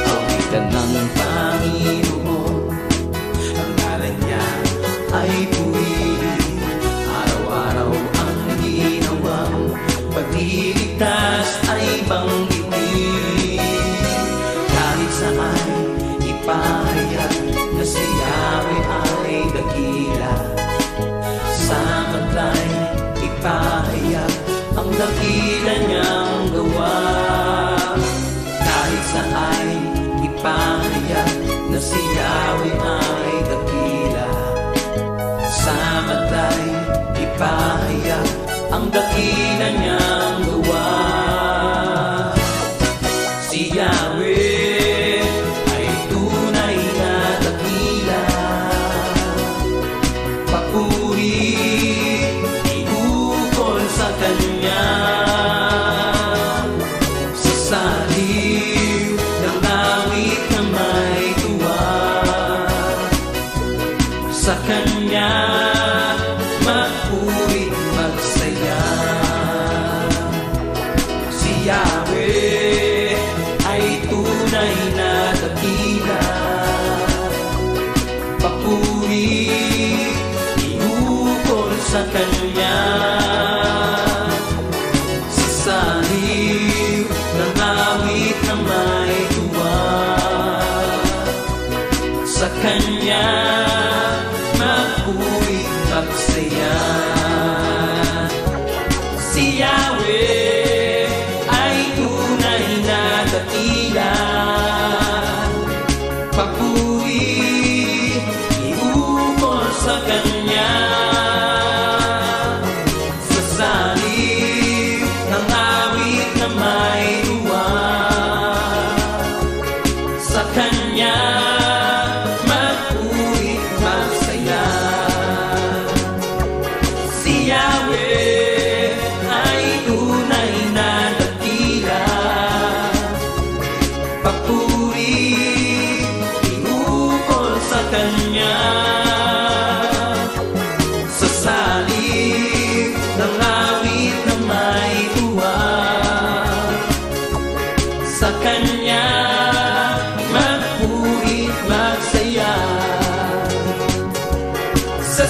Awitan ng Panginoon, ang ngalan niya ay purihin. Araw-araw ang ginawang pagliligtas ay banggitin. Kahit saan ipahayag na si Yahweh ay dakila, sa maglay ipahayag ang dakila niyang gawa. Kahit saan ipahayag na si Yahweh ay dakila, sa maglay ipahayag ang dakila niyang gawa. Si Yahweh ay tunay na dakila, papuri iukol sa Kanya. Sa saliw ng awit na may tuwa, sa Kanya magpuri magsaya. Si Yahweh ay tunay na dakila, papuri iukol sa Kanya. Sa saliw ng awit na may tuwa, sa Kanya magpuri magsaya. Si Yahweh ay tunay na dakila, papuri iukol sa Kanya. Sa saliw ng awit na may tuwa, sa Kanya magpuri magsaya. Si Yahweh ay tunay na dakila, papuri iukol sa Kanya. Sa saliw ng awit na may tuwa, sa Kanya magpuri magsaya. Sa